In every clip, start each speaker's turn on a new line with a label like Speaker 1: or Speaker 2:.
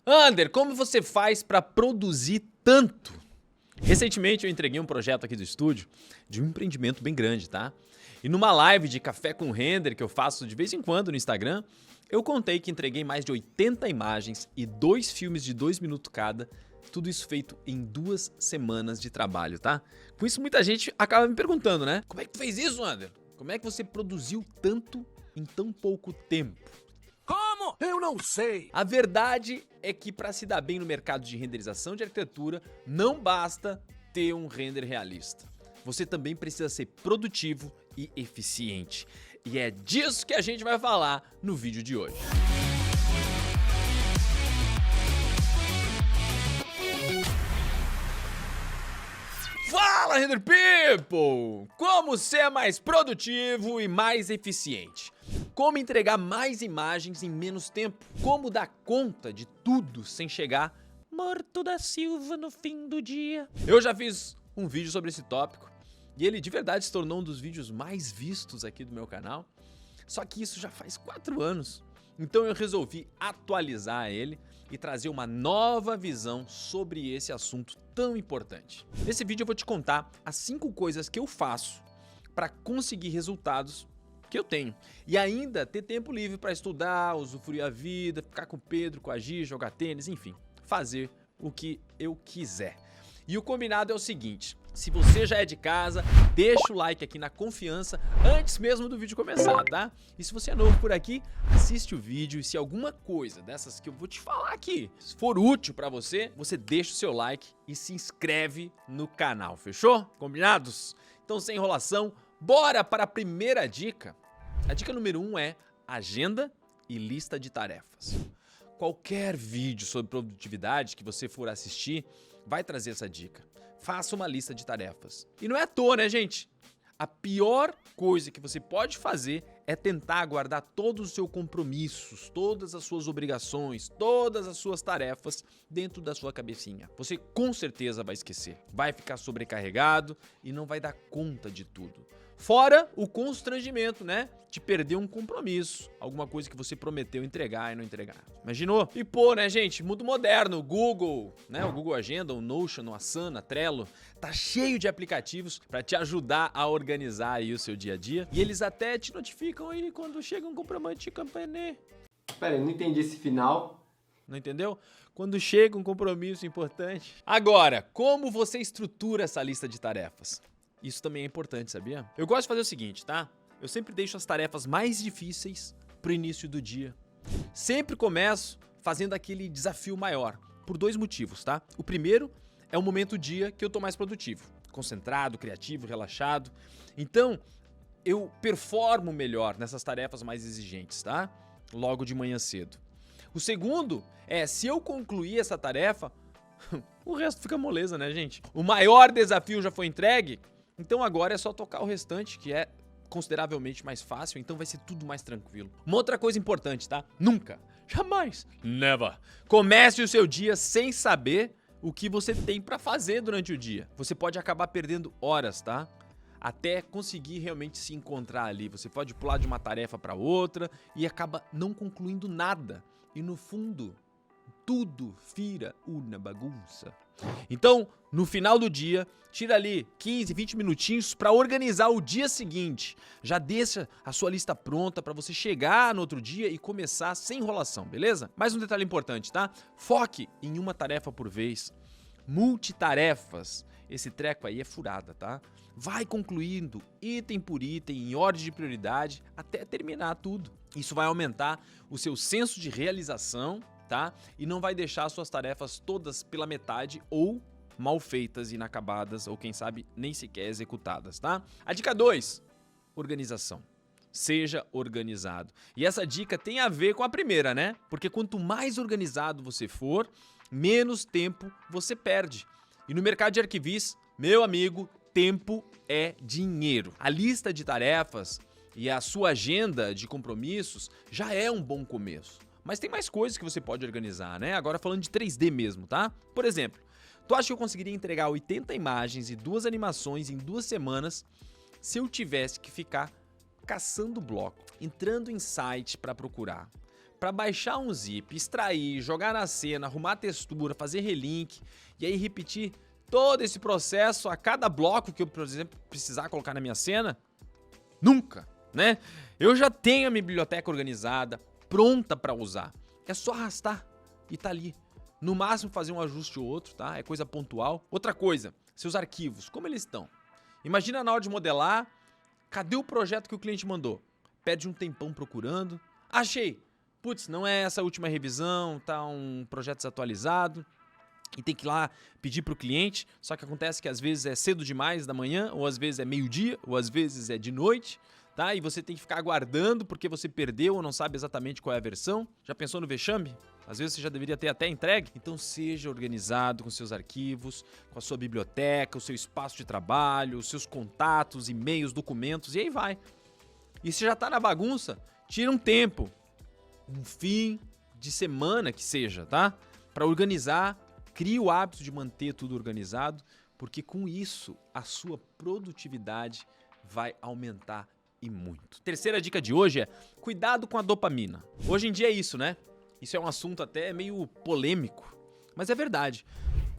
Speaker 1: Ander, como você faz para produzir tanto? Recentemente eu entreguei um projeto aqui do estúdio de um empreendimento bem grande, tá? E numa live de café com render que eu faço de vez em quando no Instagram, eu contei que entreguei mais de 80 imagens e 2 filmes de 2 minutos cada, tudo isso feito em 2 semanas de trabalho, tá? Com isso muita gente acaba me perguntando, né? Como é que tu fez isso, Ander? Como é que você produziu tanto em tão pouco tempo?
Speaker 2: Como? Eu não sei.
Speaker 1: A verdade é que para se dar bem no mercado de renderização de arquitetura, não basta ter um render realista. Você também precisa ser produtivo e eficiente. E é disso que a gente vai falar no vídeo de hoje. Fala, Render People! Como ser mais produtivo e mais eficiente? Como entregar mais imagens em menos tempo? Como dar conta de tudo sem chegar morto da Silva no fim do dia? Eu já fiz um vídeo sobre esse tópico e ele de verdade se tornou um dos vídeos mais vistos aqui do meu canal. Só que isso já faz 4 anos. Então eu resolvi atualizar ele e trazer uma nova visão sobre esse assunto tão importante. Nesse vídeo eu vou te contar as 5 coisas que eu faço para conseguir resultados que eu tenho e ainda ter tempo livre para estudar, usufruir a vida, ficar com o Pedro, com a Gi, jogar tênis, enfim, fazer o que eu quiser. E o combinado é o seguinte: se você já é de casa, deixa o like aqui na confiança antes mesmo do vídeo começar, tá? E se você é novo por aqui, assiste o vídeo e se alguma coisa dessas que eu vou te falar aqui for útil pra você, você deixa o seu like e se inscreve no canal, fechou? Combinados? Então sem enrolação, bora para a primeira dica. A dica número 1 é agenda e lista de tarefas. Qualquer vídeo sobre produtividade que você for assistir vai trazer essa dica. Faça uma lista de tarefas. E não é à toa, né, gente? A pior coisa que você pode fazer é tentar guardar todos os seus compromissos, todas as suas obrigações, todas as suas tarefas dentro da sua cabecinha. Você com certeza vai esquecer, vai ficar sobrecarregado e não vai dar conta de tudo. Fora o constrangimento, né? De perder um compromisso, alguma coisa que você prometeu entregar e não entregar. Imaginou? E pô, né, gente? Mundo moderno, o Google, né? O Google Agenda, o Notion, o Asana, Trello, tá cheio de aplicativos para te ajudar a organizar aí o seu dia a dia. E eles até te notificam aí quando chega um comprovante de campanha.
Speaker 3: Pera aí, não entendi esse final.
Speaker 1: Não entendeu? Quando chega um compromisso importante. Agora, como você estrutura essa lista de tarefas? Isso também é importante, sabia? Eu gosto de fazer o seguinte, tá? Eu sempre deixo as tarefas mais difíceis pro início do dia. Sempre começo fazendo aquele desafio maior, por 2 motivos, tá? O primeiro é o momento do dia que eu tô mais produtivo, concentrado, criativo, relaxado. Então, eu performo melhor nessas tarefas mais exigentes, tá? Logo de manhã cedo. O segundo é, se eu concluir essa tarefa, o resto fica moleza, né, gente? O maior desafio já foi entregue, então agora é só tocar o restante, que é consideravelmente mais fácil, então vai ser tudo mais tranquilo. Uma outra coisa importante, tá? Nunca, jamais, never, comece o seu dia sem saber o que você tem pra fazer durante o dia. Você pode acabar perdendo horas, tá? Até conseguir realmente se encontrar ali. Você pode pular de uma tarefa pra outra e acaba não concluindo nada. E no fundo, tudo vira uma bagunça. Então, no final do dia, tira ali 15, 20 minutinhos para organizar o dia seguinte. Já deixa a sua lista pronta para você chegar no outro dia e começar sem enrolação, beleza? Mais um detalhe importante, tá? Foque em uma tarefa por vez. Multitarefas, esse treco aí é furada, tá? Vai concluindo item por item, em ordem de prioridade, até terminar tudo. Isso vai aumentar o seu senso de realização, tá? E não vai deixar suas tarefas todas pela metade ou mal feitas, inacabadas ou quem sabe nem sequer executadas, tá? A dica 2, organização. Seja organizado. E essa dica tem a ver com a primeira, né? Porque quanto mais organizado você for, menos tempo você perde. E no mercado de arquivis, meu amigo, tempo é dinheiro. A lista de tarefas e a sua agenda de compromissos já é um bom começo. Mas tem mais coisas que você pode organizar, né? Agora falando de 3D mesmo, tá? Por exemplo, tu acha que eu conseguiria entregar 80 imagens e 2 animações em 2 semanas se eu tivesse que ficar caçando bloco, entrando em site para procurar, para baixar um zip, extrair, jogar na cena, arrumar a textura, fazer relink e aí repetir todo esse processo a cada bloco que eu, por exemplo, precisar colocar na minha cena? Nunca, né? Eu já tenho a minha biblioteca organizada, pronta para usar. É só arrastar e tá ali. No máximo fazer um ajuste ou outro, tá? É coisa pontual. Outra coisa, seus arquivos, como eles estão? Imagina na hora de modelar, cadê o projeto que o cliente mandou? Perde um tempão procurando. Achei! Putz, não é essa a última revisão, tá um projeto desatualizado. E tem que ir lá pedir pro cliente, só que acontece que às vezes é cedo demais da manhã, ou às vezes é meio-dia, ou às vezes é de noite, tá? E você tem que ficar aguardando porque você perdeu ou não sabe exatamente qual é a versão. Já pensou no vexame? Às vezes você já deveria ter até entregue. Então seja organizado com seus arquivos, com a sua biblioteca, o seu espaço de trabalho, os seus contatos, e-mails, documentos, e aí vai. E se já tá na bagunça, tira um tempo, um fim de semana que seja, tá? Para organizar. Crie o hábito de manter tudo organizado, porque com isso a sua produtividade vai aumentar e muito. Terceira dica de hoje é cuidado com a dopamina. Hoje em dia é isso, né? Isso é um assunto até meio polêmico, mas é verdade.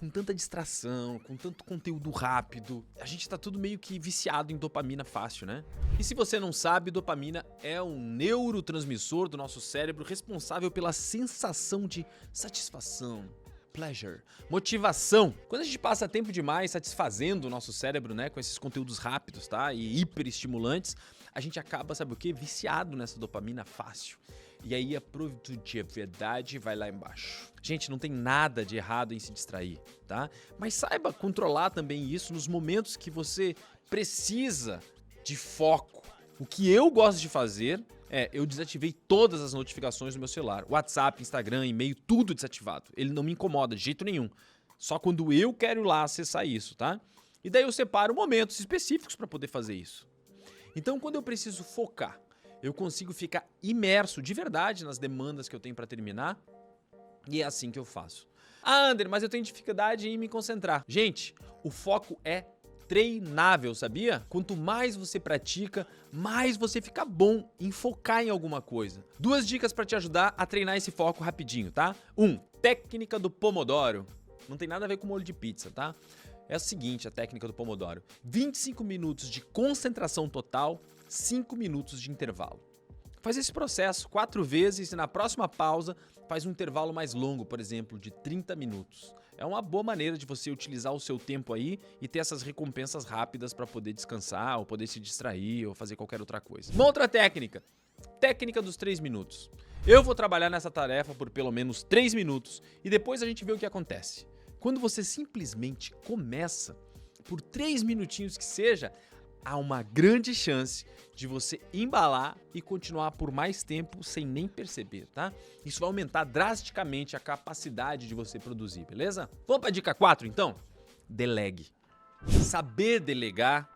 Speaker 1: Com tanta distração, com tanto conteúdo rápido, a gente tá tudo meio que viciado em dopamina fácil, né? E se você não sabe, dopamina é um neurotransmissor do nosso cérebro responsável pela sensação de satisfação, pleasure, motivação. Quando a gente passa tempo demais satisfazendo o nosso cérebro, né, com esses conteúdos rápidos, tá, e hiperestimulantes, a gente acaba, sabe o quê? Viciado nessa dopamina fácil. E aí a produtividade vai lá embaixo. Gente, não tem nada de errado em se distrair, tá? Mas saiba controlar também isso nos momentos que você precisa de foco. O que eu gosto de fazer eu desativei todas as notificações do meu celular. WhatsApp, Instagram, e-mail, tudo desativado. Ele não me incomoda de jeito nenhum. Só quando eu quero ir lá acessar isso, tá? E daí eu separo momentos específicos para poder fazer isso. Então, quando eu preciso focar, eu consigo ficar imerso de verdade nas demandas que eu tenho para terminar. E é assim que eu faço. Ah, Ander, mas eu tenho dificuldade em me concentrar. Gente, o foco é treinável, sabia? Quanto mais você pratica, mais você fica bom em focar em alguma coisa. 2 dicas para te ajudar a treinar esse foco rapidinho, tá? 1. Técnica do Pomodoro. Não tem nada a ver com molho de pizza, tá? É o seguinte, a técnica do Pomodoro. 25 minutos de concentração total, 5 minutos de intervalo. Faz esse processo 4 vezes e na próxima pausa faz um intervalo mais longo, por exemplo, de 30 minutos. É uma boa maneira de você utilizar o seu tempo aí e ter essas recompensas rápidas para poder descansar ou poder se distrair ou fazer qualquer outra coisa. Uma outra técnica, técnica dos 3 minutos. Eu vou trabalhar nessa tarefa por pelo menos 3 minutos e depois a gente vê o que acontece. Quando você simplesmente começa, por 3 minutinhos que seja, há uma grande chance de você embalar e continuar por mais tempo sem nem perceber, tá? Isso vai aumentar drasticamente a capacidade de você produzir, beleza? Vamos para a dica 4, então? Delegue. Saber delegar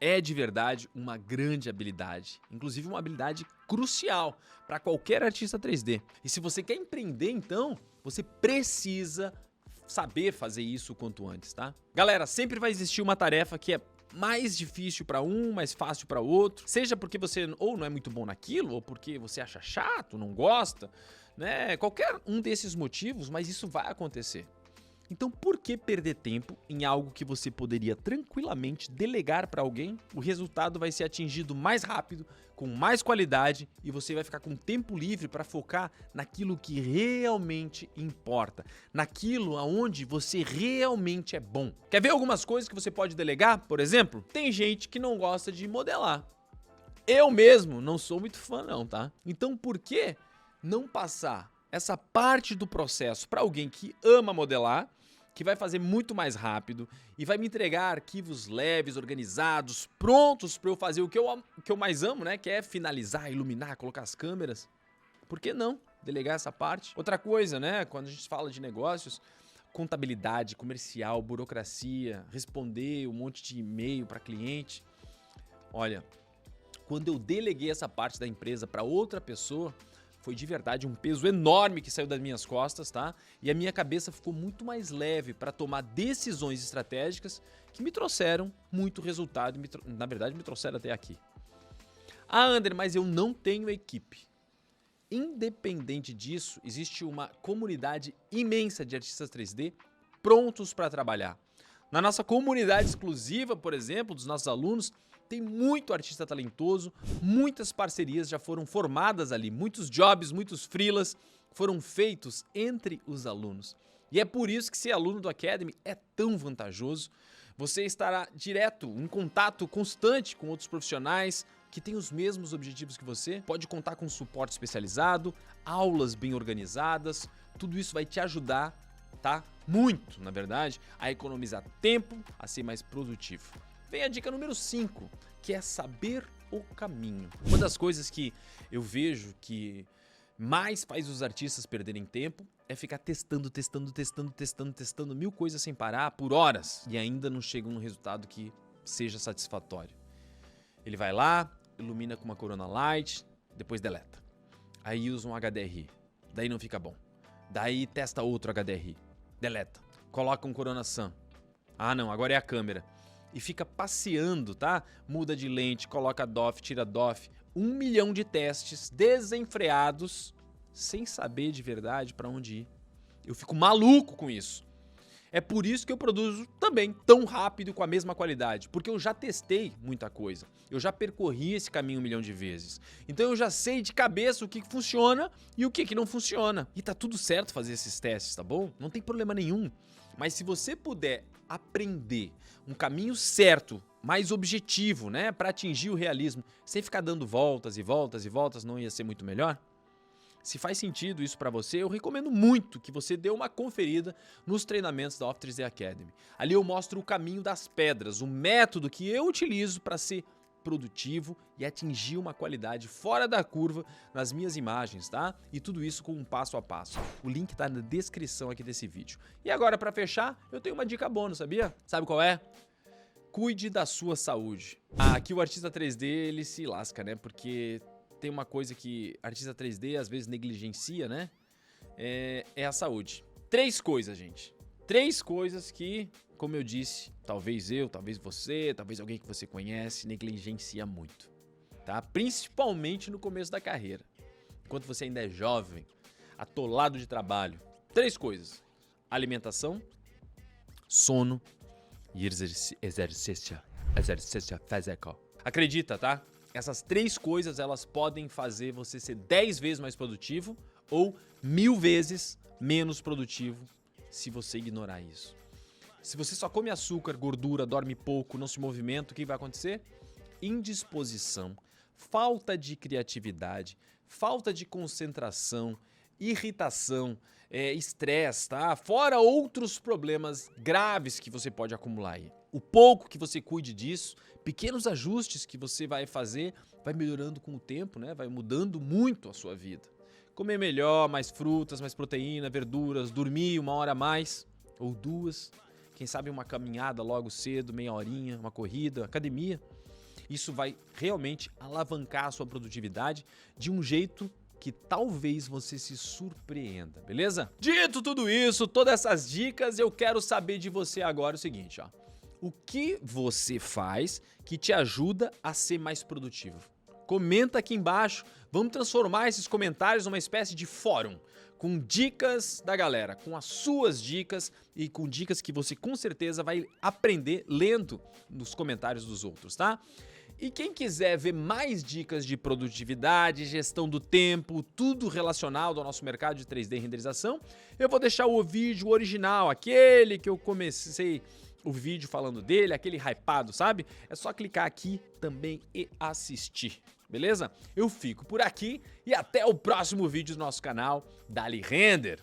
Speaker 1: é de verdade uma grande habilidade, inclusive uma habilidade crucial para qualquer artista 3D. E se você quer empreender, então, você precisa saber fazer isso o quanto antes, tá? Galera, sempre vai existir uma tarefa que é mais difícil para um, mais fácil para outro, seja porque você ou não é muito bom naquilo, ou porque você acha chato, não gosta, né? Qualquer um desses motivos, mas isso vai acontecer. Então, por que perder tempo em algo que você poderia tranquilamente delegar para alguém? O resultado vai ser atingido mais rápido, com mais qualidade e você vai ficar com tempo livre para focar naquilo que realmente importa, naquilo aonde você realmente é bom. Quer ver algumas coisas que você pode delegar? Por exemplo, tem gente que não gosta de modelar. Eu mesmo não sou muito fã não, tá? Então, por que não passar essa parte do processo para alguém que ama modelar, que vai fazer muito mais rápido e vai me entregar arquivos leves, organizados, prontos para eu fazer o que eu mais amo, né? Que é finalizar, iluminar, colocar as câmeras. Por que não delegar essa parte? Outra coisa, né? Quando a gente fala de negócios, contabilidade, comercial, burocracia, responder um monte de e-mail para cliente. Olha, quando eu deleguei essa parte da empresa para outra pessoa, foi de verdade um peso enorme que saiu das minhas costas, tá? E a minha cabeça ficou muito mais leve para tomar decisões estratégicas que me trouxeram muito resultado, na verdade me trouxeram até aqui. Ah, Ander, mas eu não tenho equipe. independente disso, existe uma comunidade imensa de artistas 3D prontos para trabalhar. Na nossa comunidade exclusiva, por exemplo, dos nossos alunos, tem muito artista talentoso, muitas parcerias já foram formadas ali, muitos jobs, muitos freelas foram feitos entre os alunos. E é por isso que ser aluno do Academy é tão vantajoso. Você estará direto, em contato constante com outros profissionais que têm os mesmos objetivos que você, pode contar com suporte especializado, aulas bem organizadas, tudo isso vai te ajudar, tá? Muito, na verdade, a economizar tempo, a ser mais produtivo. Vem a dica número 5, que é saber o caminho. Uma das coisas que eu vejo que mais faz os artistas perderem tempo é ficar testando mil coisas sem parar por horas e ainda não chega num resultado que seja satisfatório. Ele vai lá, ilumina com uma Corona Light, depois deleta. Aí usa um HDRI, daí não fica bom. Daí testa outro HDRI, deleta. Coloca um Corona Sun. Ah não, agora é a câmera. E fica passeando, tá? Muda de lente, coloca DOF, tira DOF. 1 milhão de testes desenfreados, sem saber de verdade para onde ir. Eu fico maluco com isso. É por isso que eu produzo também tão rápido com a mesma qualidade, porque eu já testei muita coisa. Eu já percorri esse caminho 1 milhão de vezes. Então eu já sei de cabeça o que funciona e o que não funciona. E tá tudo certo fazer esses testes, tá bom? Não tem problema nenhum. Mas se você puder aprender um caminho certo, mais objetivo, né, para atingir o realismo, sem ficar dando voltas e voltas e voltas, não ia ser muito melhor? Se faz sentido isso para você, eu recomendo muito que você dê uma conferida nos treinamentos da Off3D Academy. Ali eu mostro o caminho das pedras, o método que eu utilizo para ser produtivo e atingir uma qualidade fora da curva nas minhas imagens, tá? E tudo isso com um passo a passo. O link tá na descrição aqui desse vídeo. E agora, para fechar, eu tenho uma dica bônus, sabia? Sabe qual é? Cuide da sua saúde. Aqui o artista 3D, ele se lasca, né? Porque tem uma coisa que artista 3D às vezes negligencia, né? É a saúde. 3 coisas, gente. 3 coisas que, como eu disse, talvez eu, talvez você, talvez alguém que você conhece, negligencia muito, tá? Principalmente no começo da carreira. Enquanto você ainda é jovem, atolado de trabalho. 3 coisas. Alimentação, sono e exercício físico. Acredita, tá? Essas 3 coisas, elas podem fazer você ser 10 vezes mais produtivo ou 1000 vezes menos produtivo se você ignorar isso. Se você só come açúcar, gordura, dorme pouco, não se movimenta, o que vai acontecer? Indisposição, falta de criatividade, falta de concentração, irritação, estresse, tá? Fora outros problemas graves que você pode acumular aí. O pouco que você cuide disso, pequenos ajustes que você vai fazer, vai melhorando com o tempo, né? Vai mudando muito a sua vida. Comer melhor, mais frutas, mais proteína, verduras, dormir 1 hora a mais ou 2. Quem sabe uma caminhada logo cedo, meia horinha, uma corrida, academia. Isso vai realmente alavancar a sua produtividade de um jeito que talvez você se surpreenda, beleza? Dito tudo isso, todas essas dicas, eu quero saber de você agora o seguinte, ó. O que você faz que te ajuda a ser mais produtivo? Comenta aqui embaixo, vamos transformar esses comentários numa espécie de fórum, com dicas da galera, com as suas dicas e com dicas que você com certeza vai aprender lendo nos comentários dos outros, tá? E quem quiser ver mais dicas de produtividade, gestão do tempo, tudo relacionado ao nosso mercado de 3D renderização, eu vou deixar o vídeo original, aquele que eu comecei o vídeo falando dele, aquele hypado, sabe? É só clicar aqui também e assistir, beleza? Eu fico por aqui e até o próximo vídeo do nosso canal Dali Render.